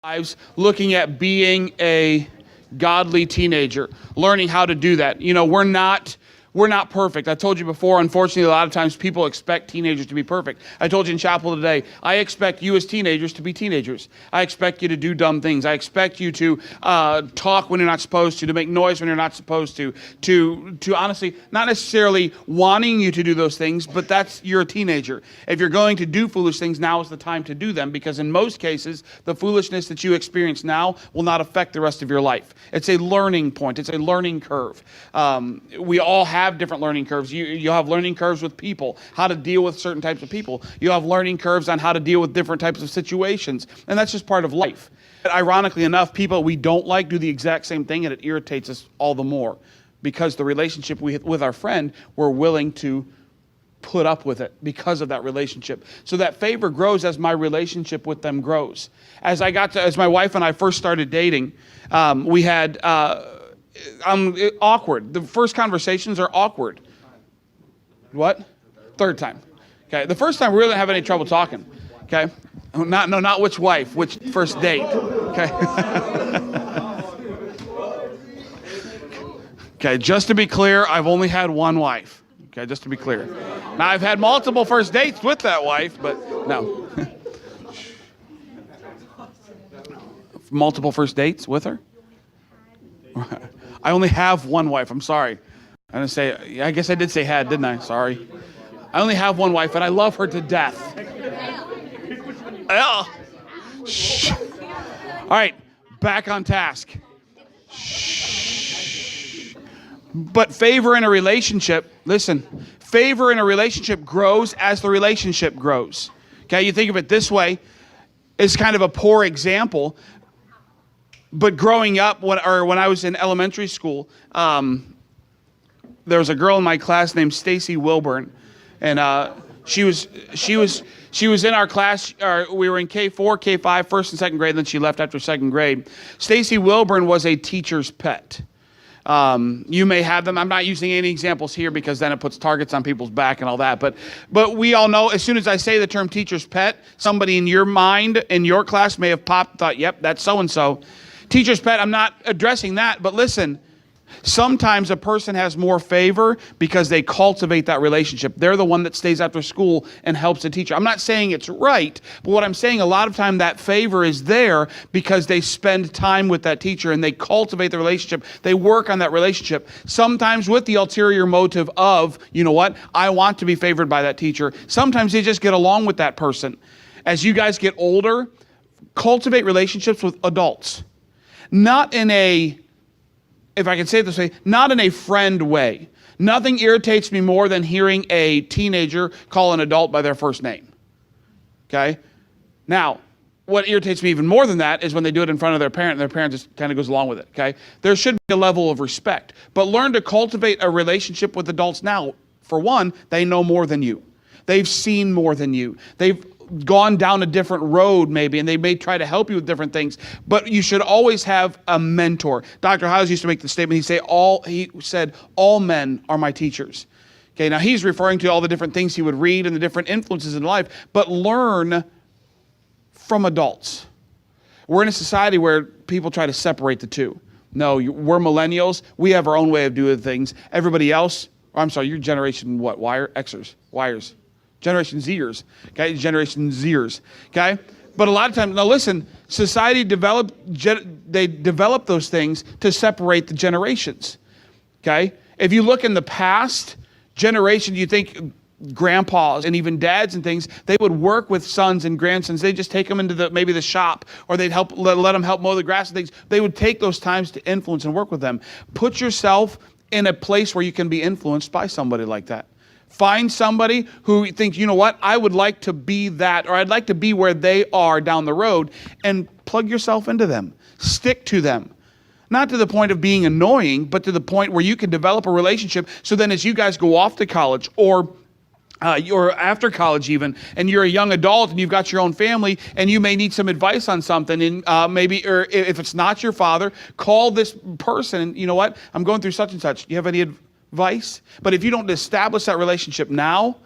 lives looking at being a godly teenager, learning how to do that. You know, we're not perfect. I told you before, unfortunately, a lot of times people expect teenagers to be perfect. I told you in chapel today, I expect you as teenagers to be teenagers. I expect you to do dumb things. I expect you to talk when you're not supposed to make noise when you're not supposed to honestly, not necessarily wanting you to do those things, but you're a teenager. If you're going to do foolish things, now is the time to do them, because in most cases, the foolishness that you experience now will not affect the rest of your life. It's a learning point. It's a learning curve. We all have different learning curves. You'll have learning curves with people, how to deal with certain types of people. You'll have learning curves on how to deal with different types of situations. And that's just part of life. But ironically enough, people we don't like do the exact same thing, and it irritates us all the more, because the relationship with our friend, we're willing to put up with it because of that relationship. So that favor grows as my relationship with them grows. As my wife and I first started dating, we had awkward. The first conversations are awkward. What? Third time. Okay. The first time we really didn't have any trouble talking. Okay. Not which wife, which first date. Okay. Okay. Just to be clear, I've only had one wife. Okay. Just to be clear. Now I've had multiple first dates with that wife, but no. Multiple first dates with her? I only have one wife. I'm sorry. I guess I did say had, didn't I? Sorry. I only have one wife, and I love her to death. Shh. All right, back on task. Shh. But favor in a relationship, listen, favor in a relationship grows as the relationship grows. Okay, you think of it this way. It's kind of a poor example. But growing up, when I was in elementary school, there was a girl in my class named Stacy Wilburn, and she was in our class. We were in K4, K5, first and second grade. Then she left after second grade. Stacy Wilburn was a teacher's pet. You may have them. I'm not using any examples here because then it puts targets on people's back and all that. But we all know, as soon as I say the term teacher's pet, somebody in your mind, in your class, may have popped and thought, yep, that's so-and-so. Teacher's pet, I'm not addressing that, but listen, sometimes a person has more favor because they cultivate that relationship. They're the one that stays after school and helps the teacher. I'm not saying it's right, but what I'm saying, a lot of time that favor is there because they spend time with that teacher and they cultivate the relationship. They work on that relationship, sometimes with the ulterior motive of, you know what, I want to be favored by that teacher. Sometimes they just get along with that person. As you guys get older, cultivate relationships with adults. Not in a, if I can say it this way, not in a friend way. Nothing irritates me more than hearing a teenager call an adult by their first name. Okay? Now, what irritates me even more than that is when they do it in front of their parent and their parent just kind of goes along with it. Okay? There should be a level of respect. But learn to cultivate a relationship with adults now. For one, they know more than you. They've seen more than you. They've gone down a different road maybe, and they may try to help you with different things, but you should always have a mentor. Dr. Howes used to make the statement, he said, all men are my teachers. Okay, now he's referring to all the different things he would read and the different influences in life, but learn from adults. We're in a society where people try to separate the two. No, we're millennials. We have our own way of doing things. Everybody else, I'm sorry, you're generation what? Xers, Yers. Generation Zers, okay? Generation Zers, okay? But a lot of times, now listen, society develop those things to separate the generations, okay? If you look in the past generation, you think grandpas and even dads and things, they would work with sons and grandsons. They'd just take them into maybe the shop, or they'd let them help mow the grass and things. They would take those times to influence and work with them. Put yourself in a place where you can be influenced by somebody like that. Find somebody who thinks, you know what, I would like to be that, or I'd like to be where they are down the road, and plug yourself into them. Stick to them. Not to the point of being annoying, but to the point where you can develop a relationship, so then as you guys go off to college, or you're after college even, and you're a young adult and you've got your own family, and you may need some advice on something, and maybe, or if it's not your father, call this person, and you know what, I'm going through such and such. Do you have any advice? But if you don't establish that relationship now,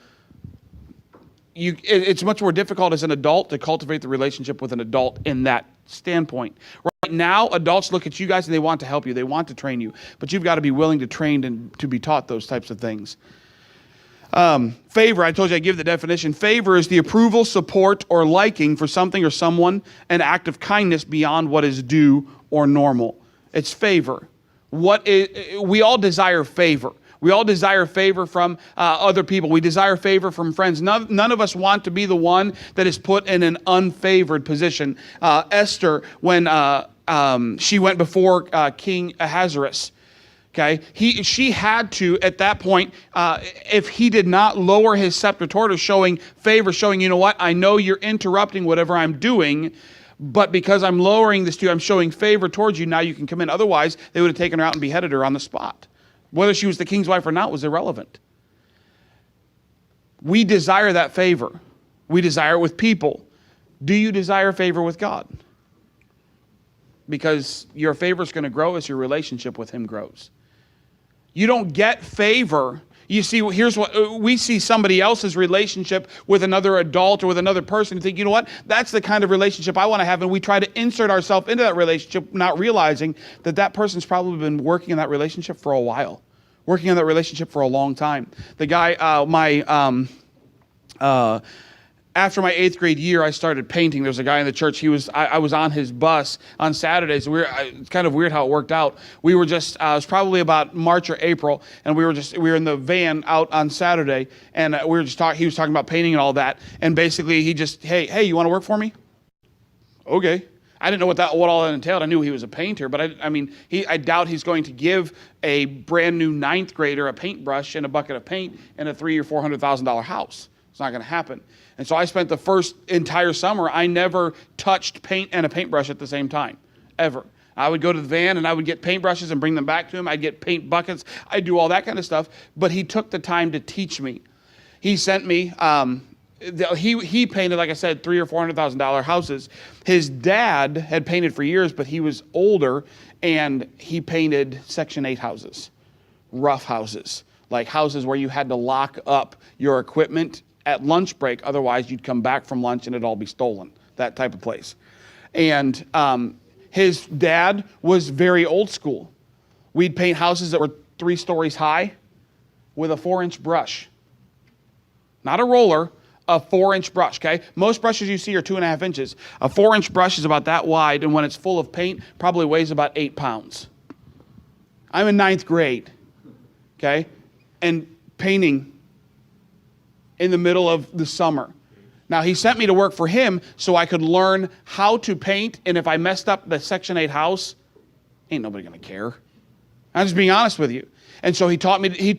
it's much more difficult as an adult to cultivate the relationship with an adult in that standpoint. Right now, adults look at you guys and they want to help you. They want to train you. But you've got to be willing to train and to be taught those types of things. Favor, I told you I give the definition. Favor is the approval, support, or liking for something or someone, an act of kindness beyond what is due or normal. It's favor. We all desire favor. We all desire favor from other people. We desire favor from friends. None of us want to be the one that is put in an unfavored position. Esther, when she went before King Ahasuerus, okay, she had to, at that point, if he did not lower his scepter toward her, showing favor, showing, you know what, I know you're interrupting whatever I'm doing, but because I'm lowering this to you, I'm showing favor towards you, now you can come in. Otherwise, they would have taken her out and beheaded her on the spot. Whether she was the king's wife or not was irrelevant. We desire that favor. We desire it with people. Do you desire favor with God? Because your favor is going to grow as your relationship with Him grows. You don't get favor. You see, here's what we see: somebody else's relationship with another adult or with another person and think, you know what, that's the kind of relationship I want to have. And we try to insert ourselves into that relationship, not realizing that that person's probably been working in that relationship for a while, working in that relationship for a long time. The guy, after my 8th grade year, I started painting. There's a guy in the church. I was on his bus on Saturdays. It's kind of weird how it worked out. We were just, it was probably about March or April, and we were in the van out on Saturday, and we were just talking. He was talking about painting and all that, and basically he just, hey, you want to work for me? Okay. I didn't know what all that entailed. I knew he was a painter, but I doubt he's going to give a brand new 9th grader a paintbrush and a bucket of paint and a $300,000 or $400,000 house. It's not going to happen. And so I spent the first entire summer, I never touched paint and a paintbrush at the same time, ever. I would go to the van and I would get paintbrushes and bring them back to him. I'd get paint buckets. I'd do all that kind of stuff. But he took the time to teach me. He sent me, he painted, like I said, $300,000 or $400,000 houses. His dad had painted for years, but he was older, and he painted Section 8 houses, rough houses, like houses where you had to lock up your equipment at lunch break, otherwise you'd come back from lunch and it'd all be stolen, that type of place. And his dad was very old school. We'd paint houses that were 3 stories high with a 4-inch brush. Not a roller, a 4-inch brush, okay? Most brushes you see are 2.5 inches. A 4-inch brush is about that wide, and when it's full of paint, probably weighs about 8 pounds. I'm in 9th grade, okay? And painting in the middle of the summer. Now, he sent me to work for him so I could learn how to paint, and if I messed up the Section 8 house, ain't nobody going to care. I'm just being honest with you. And so he taught me,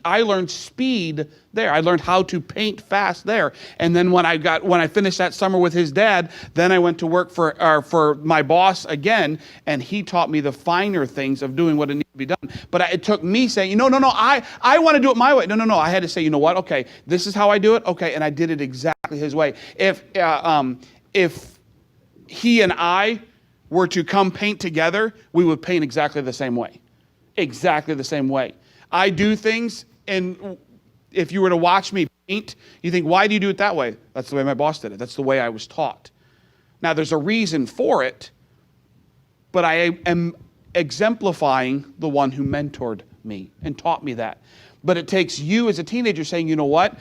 I learned speed there. I learned how to paint fast there. And then when I finished that summer with his dad, then I went to work for my boss again, and he taught me the finer things of doing what it needed to be done. But it took me saying, no, I want to do it my way. No, I had to say, you know what? Okay, this is how I do it. Okay, and I did it exactly his way. If he and I were to come paint together, we would paint exactly the same way. Exactly the same way. I do things, and if you were to watch me paint, you think, why do you do it that way? That's the way my boss did it. That's the way I was taught. Now, there's a reason for it, but I am exemplifying the one who mentored me and taught me that. But it takes you as a teenager saying, you know what?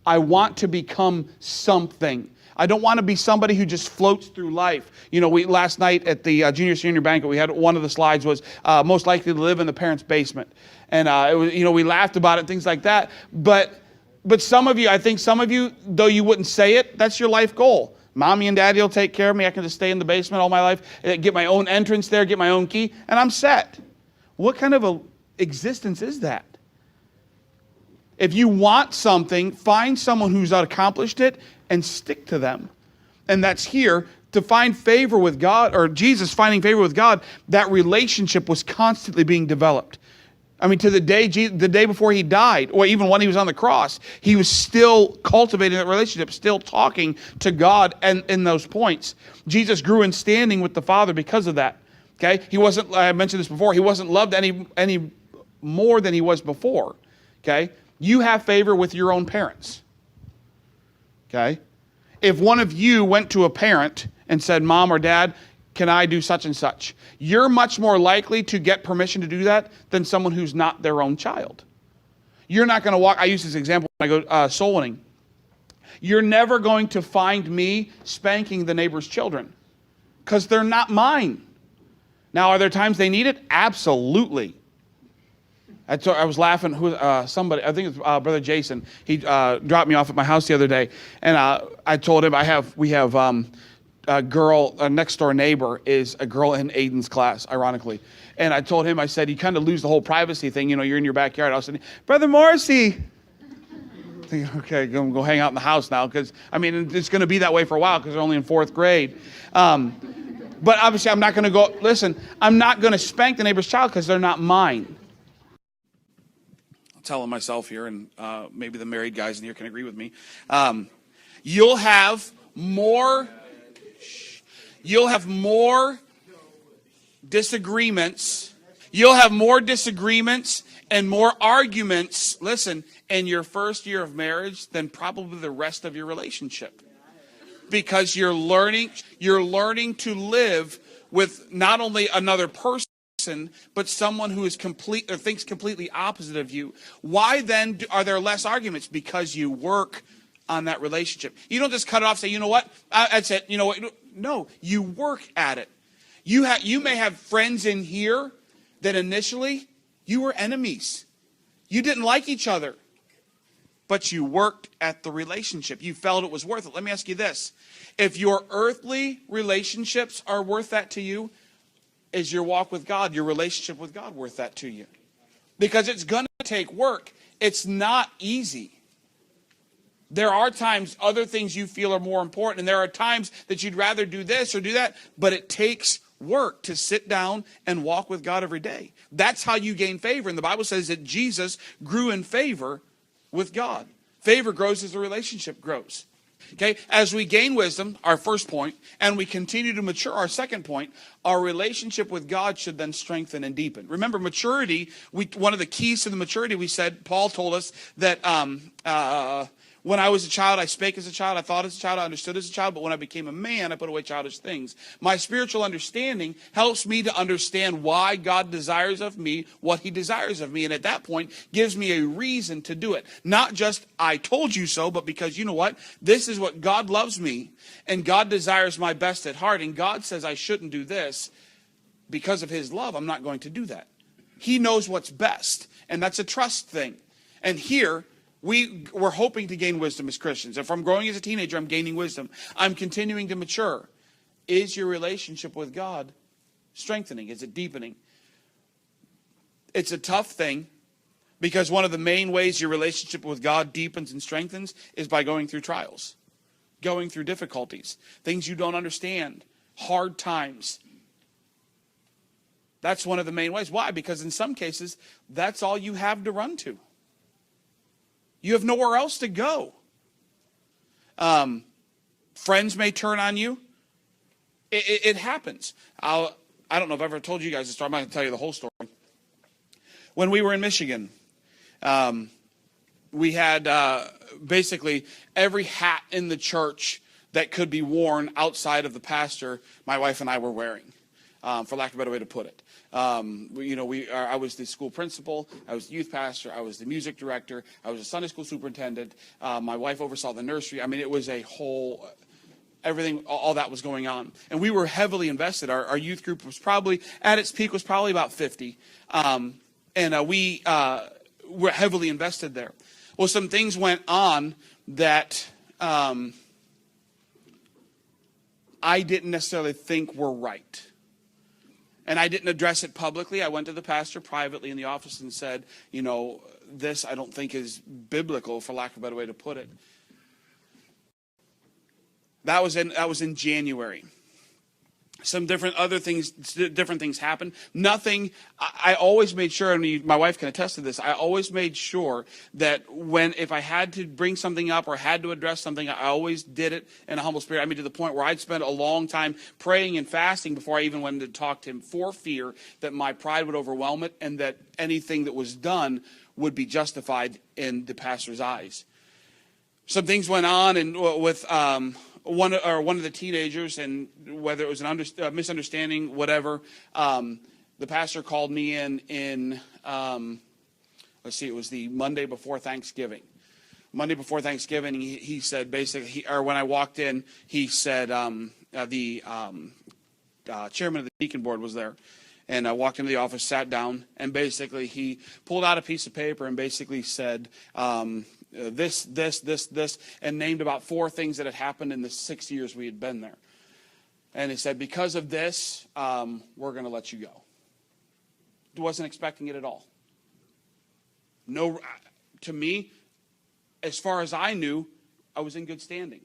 I want to become something. I don't want to be somebody who just floats through life. You know, last night at the junior senior banquet, we had one of the slides was most likely to live in the parents' basement, and it was, you know, we laughed about it, things like that. But some of you, I think some of you, though you wouldn't say it, that's your life goal. Mommy and Daddy will take care of me. I can just stay in the basement all my life, get my own entrance there, get my own key, and I'm set. What kind of a existence is that? If you want something, find someone who's accomplished it and stick to them. And that's here. To find favor with God, or Jesus finding favor with God, that relationship was constantly being developed. I mean, to the day before he died, or even when he was on the cross, he was still cultivating that relationship, still talking to God and in those points. Jesus grew in standing with the Father because of that. Okay? He wasn't, I mentioned this before, he wasn't loved any more than he was before. Okay? You have favor with your own parents. Okay? If one of you went to a parent and said, Mom or Dad, can I do such and such? You're much more likely to get permission to do that than someone who's not their own child. You're not going to walk, I use this example when I go soul winning. You're never going to find me spanking the neighbor's children because they're not mine. Now, are there times they need it? Absolutely. I was laughing. Somebody, I think it's Brother Jason. He dropped me off at my house the other day, and I told him we have a girl, a next door neighbor is a girl in Aiden's class, ironically. And I told him, I said, you kind of lose the whole privacy thing. You know, you're in your backyard. I was saying, Brother Morrissey. Thinking, okay, go hang out in the house now, because I mean it's going to be that way for a while because they're only in 4th grade. But obviously, I'm not going to go. Listen, I'm not going to spank the neighbor's child because they're not mine. I'm telling myself here, and maybe the married guys in here can agree with me. You'll have more disagreements. You'll have more disagreements and more arguments, listen, in your first year of marriage than probably the rest of your relationship. Because you're learning to live with not only another person, but someone who is complete or thinks completely opposite of you. Why then are there less arguments? Because you work on that relationship. You don't just cut it off and say, you know what, that's it, you know what. No, you work at it. You may have friends in here that initially you were enemies. You didn't like each other, but you worked at the relationship. You felt it was worth it. Let me ask you this. If your earthly relationships are worth that to you, is your walk with God, your relationship with God worth that to you? Because it's going to take work. It's not easy. There are times other things you feel are more important, and there are times that you'd rather do this or do that, but it takes work to sit down and walk with God every day. That's how you gain favor. And the Bible says that Jesus grew in favor with God. Favor grows as the relationship grows. Okay, as we gain wisdom, our first point, and we continue to mature, our second point, our relationship with God should then strengthen and deepen. Remember, maturity, one of the keys to the maturity, we said, Paul told us that when I was a child, I spake as a child, I thought as a child, I understood as a child, but when I became a man, I put away childish things. My spiritual understanding helps me to understand why God desires of me what he desires of me, and at that point, gives me a reason to do it. Not just, I told you so, but because, you know what, this is what God loves me, and God desires my best at heart, and God says I shouldn't do this. Because of his love, I'm not going to do that. He knows what's best, and that's a trust thing. And here, we're hoping to gain wisdom as Christians. If I'm growing as a teenager, I'm gaining wisdom. I'm continuing to mature. Is your relationship with God strengthening? Is it deepening? It's a tough thing because one of the main ways your relationship with God deepens and strengthens is by going through trials, going through difficulties, things you don't understand, hard times. That's one of the main ways. Why? Because in some cases, that's all you have to run to. You have nowhere else to go. Friends may turn on you. It happens. I don't know if I've ever told you guys this story. I'm not going to tell you the whole story. When we were in Michigan, we had basically every hat in the church that could be worn outside of the pastor, my wife and I were wearing, for lack of a better way to put it. I was the school principal, I was the youth pastor, I was the music director, I was a Sunday school superintendent, my wife oversaw the nursery. I mean, it was a whole, everything, all that was going on. And we were heavily invested. Our youth group was probably, at its peak, was probably about 50. We were heavily invested there. Well, some things went on that I didn't necessarily think were right. And I didn't address it publicly. I went to the pastor privately in the office and said, this I don't think is biblical, for lack of a better way to put it. That was in January. Some different things happened. Nothing, I always made sure, and my wife can attest to this, I always made sure that if I had to bring something up or had to address something, I always did it in a humble spirit. I mean, to the point where I'd spend a long time praying and fasting before I even went to talk to him, for fear that my pride would overwhelm it and that anything that was done would be justified in the pastor's eyes. Some things went on and with one of the teenagers, and whether it was a misunderstanding, whatever, the pastor called me in let's see, it was the Monday before Thanksgiving. Monday before Thanksgiving, he said basically, or when I walked in, he said the chairman of the deacon board was there. And I walked into the office, sat down, and basically he pulled out a piece of paper and basically said this, and named about 4 things that had happened in the 6 years we had been there. And he said, because of this, we're going to let you go. Wasn't expecting it at all. No, to me, as far as I knew, I was in good standing.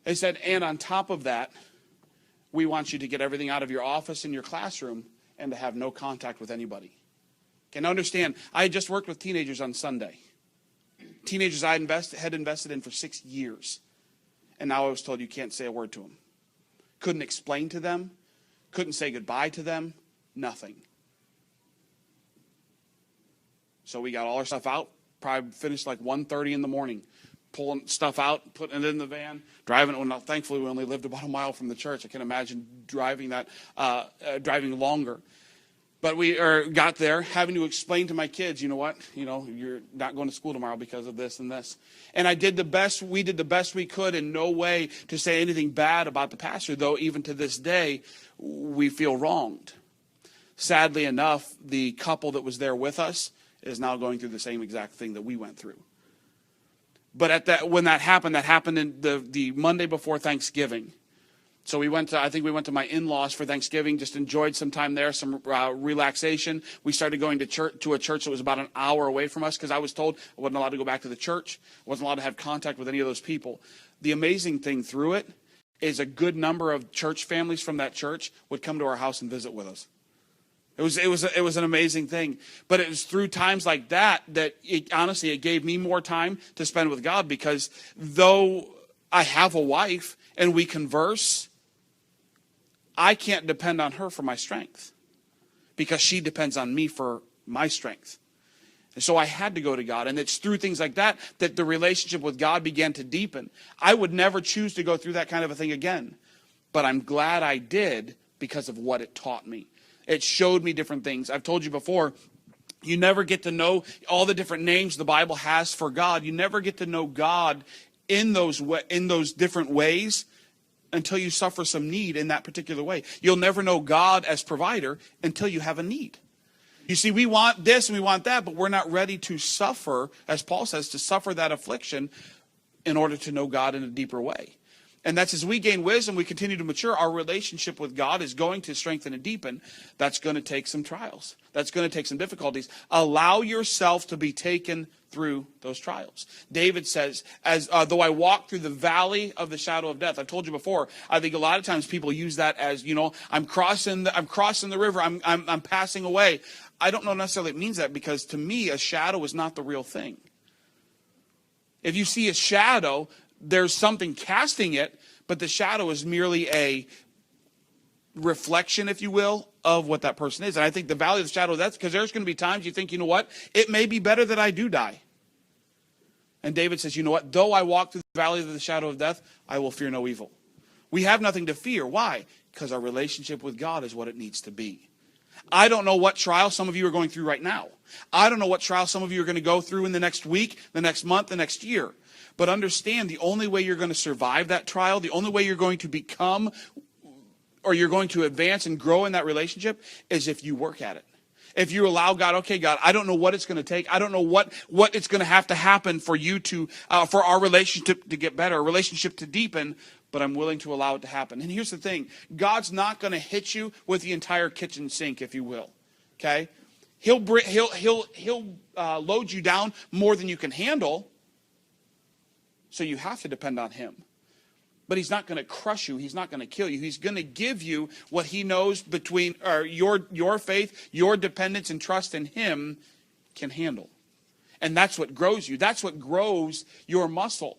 They said, and on top of that, we want you to get everything out of your office and your classroom and to have no contact with anybody. Can I understand? I had just worked with teenagers on Sunday. Teenagers I had invested in for 6 years. And now I was told you can't say a word to them. Couldn't explain to them. Couldn't say goodbye to them. Nothing. So we got all our stuff out. Probably finished like 1:30 in the morning. Pulling stuff out, putting it in the van, driving it. Well, thankfully, we only lived about a mile from the church. I can imagine driving longer. But we got there, having to explain to my kids, you know what? You're not going to school tomorrow because of this and this. And we did the best we could, in no way to say anything bad about the pastor, though even to this day, we feel wronged. Sadly enough, the couple that was there with us is now going through the same exact thing that we went through. But when that happened in the Monday before Thanksgiving. So I think we went to my in-laws for Thanksgiving, just enjoyed some time there, some relaxation. We started going to a church that was about an hour away from us, because I was told I wasn't allowed to go back to the church. I wasn't allowed to have contact with any of those people. The amazing thing through it is a good number of church families from that church would come to our house and visit with us. It was an amazing thing. But it was through times like that honestly, it gave me more time to spend with God, because though I have a wife and we converse, I can't depend on her for my strength, because she depends on me for my strength. And so I had to go to God. And it's through things like that the relationship with God began to deepen. I would never choose to go through that kind of a thing again. But I'm glad I did, because of what it taught me. It showed me different things. I've told you before, you never get to know all the different names the Bible has for God. You never get to know God in those different ways until you suffer some need in that particular way. You'll never know God as provider until you have a need. You see, we want this and we want that, but we're not ready to suffer, as Paul says, to suffer that affliction in order to know God in a deeper way. And that's as we gain wisdom, we continue to mature, our relationship with God is going to strengthen and deepen. That's going to take some trials. That's going to take some difficulties. Allow yourself to be taken through those trials. David says, though I walk through the valley of the shadow of death. I've told you before, I think a lot of times people use that as, I'm crossing the river, I'm passing away. I don't know necessarily it means that, because to me, a shadow is not the real thing. If you see a shadow, there's something casting it, but the shadow is merely a reflection, if you will, of what that person is. And I think the valley of the shadow, that's because there's going to be times you think, you know what, it may be better that I do die. And David says, you know what, though I walk through the valley of the shadow of death, I will fear no evil. We have nothing to fear. Why? Because our relationship with God is what it needs to be. I don't know what trial some of you are going through right now. I don't know what trial some of you are going to go through in the next week, the next month, the next year. But understand, the only way you're going to survive that trial, the only way you're going to become, or you're going to advance and grow in that relationship, is if you work at it. If you allow God, okay, God, I don't know what it's going to take. I don't know what it's going to have to happen for you to, for our relationship to get better, a relationship to deepen, but I'm willing to allow it to happen. And here's the thing. God's not going to hit you with the entire kitchen sink, if you will. Okay? He'll load you down more than you can handle. So you have to depend on him. But he's not going to crush you. He's not going to kill you. He's going to give you what he knows between your faith, your dependence and trust in him can handle. And that's what grows you. That's what grows your muscle,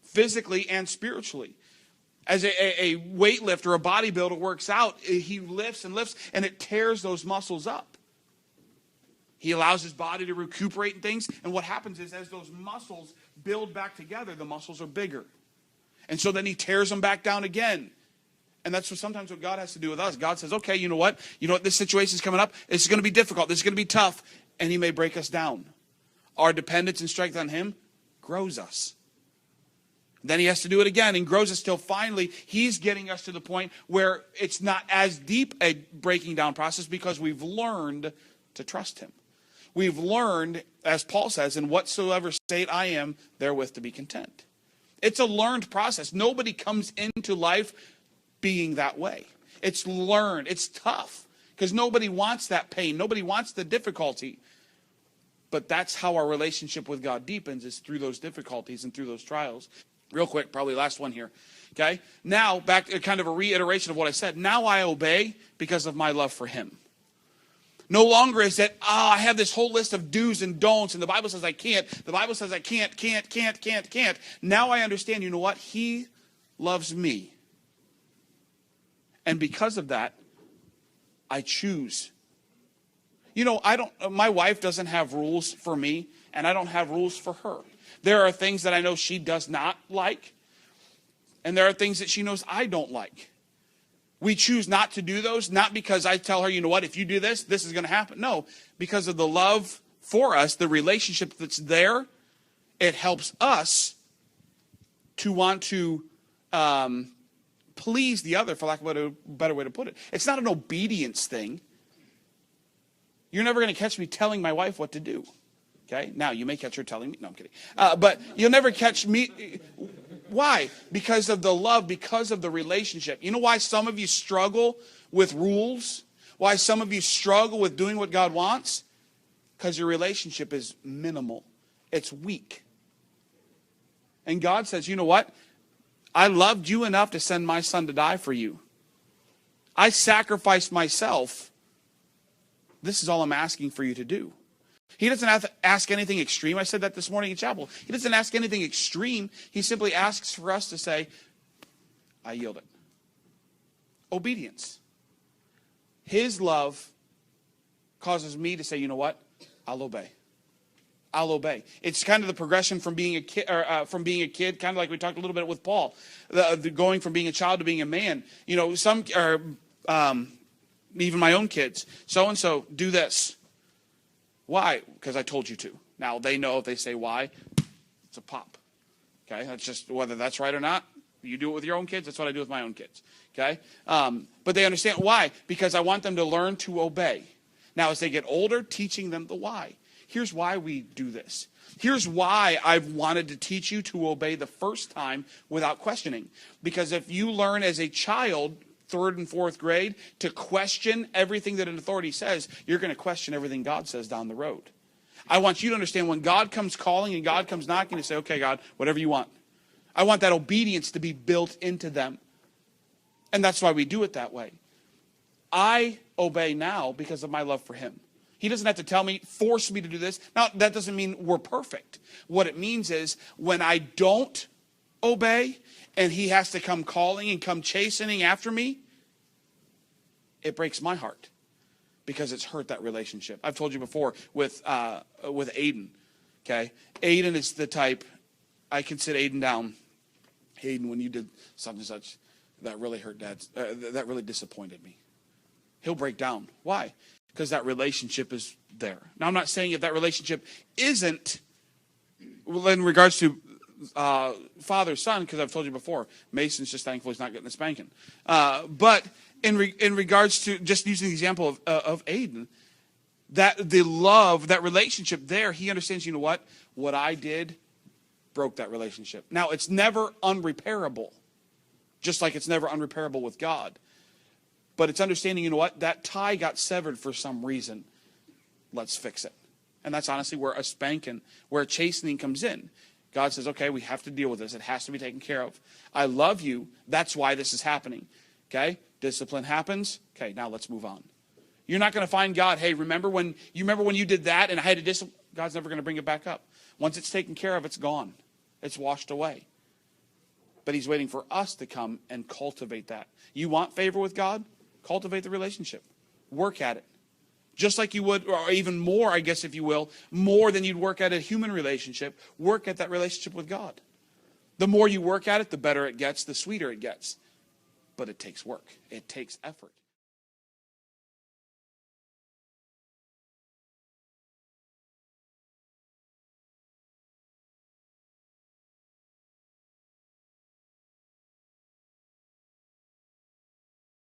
physically and spiritually. As a weightlifter, a bodybuilder works out, he lifts and lifts, and it tears those muscles up. He allows his body to recuperate and things. And what happens is, as those muscles build back together, the muscles are bigger. And so then he tears them back down again. And that's sometimes what God has to do with us. God says, okay, you know what? This situation is coming up. It's going to be difficult. This is going to be tough. And he may break us down. Our dependence and strength on him grows us. Then he has to do it again and grows us till finally he's getting us to the point where it's not as deep a breaking down process because we've learned to trust him. We've learned, as Paul says, in whatsoever state I am, therewith to be content. It's a learned process. Nobody comes into life being that way. It's learned. It's tough because nobody wants that pain. Nobody wants the difficulty. But that's how our relationship with God deepens, is through those difficulties and through those trials. Real quick, probably last one here. Okay? Now, back to kind of a reiteration of what I said. Now I obey because of my love for him. No longer is that, I have this whole list of do's and don'ts, and the Bible says I can't. The Bible says I can't. Now I understand, you know what? He loves me. And because of that, I choose. My wife doesn't have rules for me, and I don't have rules for her. There are things that I know she does not like, and there are things that she knows I don't like. We choose not to do those, not because I tell her, you know what, if you do this, this is going to happen. No, because of the love for us, the relationship that's there, it helps us to want to please the other, for lack of a better way to put it. It's not an obedience thing. You're never going to catch me telling my wife what to do. Okay? Now, you may catch her telling me. No, I'm kidding. But you'll never catch me. Why? Because of the love, because of the relationship. You know why some of you struggle with rules? Why some of you struggle with doing what God wants? Because your relationship is minimal. It's weak. And God says, you know what? I loved you enough to send my son to die for you. I sacrificed myself. This is all I'm asking for you to do. He doesn't have to ask anything extreme. I said that this morning in chapel. He doesn't ask anything extreme. He simply asks for us to say, I yield it. Obedience. His love causes me to say, you know what? I'll obey. I'll obey. It's kind of the progression from being a kid, kind of like we talked a little bit with Paul, the going from being a child to being a man. Some are, even my own kids. So and so do this. Why? Because I told you to. Now they know if they say why, it's a pop. Okay, that's just whether that's right or not. You do it with your own kids. That's what I do with my own kids. Okay, but they understand why, because I want them to learn to obey. Now, as they get older, teaching them the why. Here's why we do this. Here's why I've wanted to teach you to obey the first time without questioning. Because if you learn as a child, 3rd and 4th grade, to question everything that an authority says, you're going to question everything God says down the road. I want you to understand when God comes calling and God comes knocking, to say, okay, God, whatever you want. I want that obedience to be built into them. And that's why we do it that way. I obey now because of my love for him. He doesn't have to tell me, force me to do this. Now, that doesn't mean we're perfect. What it means is when I don't obey and he has to come calling and come chastening after me, it breaks my heart because it's hurt that relationship. I've told you before with Aiden. Okay, Aiden is the type, I can sit Aiden down. Aiden, when you did such and such, that really hurt Dad. That really disappointed me. He'll break down. Why? Because that relationship is there. Now, I'm not saying if that relationship isn't, well, in regards to father-son, because I've told you before, Mason's just thankful he's not getting the spanking. But in regards to just using the example of Aiden, that the love, that relationship there, he understands, you know what? What I did broke that relationship. Now, it's never unrepairable, just like it's never unrepairable with God. But it's understanding, you know what? That tie got severed for some reason. Let's fix it. And that's honestly where a spanking, where a chastening comes in. God says, okay, we have to deal with this. It has to be taken care of. I love you. That's why this is happening. Okay? Discipline happens. Okay, now let's move on. You're not going to find God, hey, remember when you did that and I had to discipline? God's never going to bring it back up. Once it's taken care of, it's gone. It's washed away. But he's waiting for us to come and cultivate that. You want favor with God? Cultivate the relationship. Work at it. Just like you would, or even more, I guess, if you will, more than you'd work at a human relationship, work at that relationship with God. The more you work at it, the better it gets, the sweeter it gets. But it takes work. It takes effort.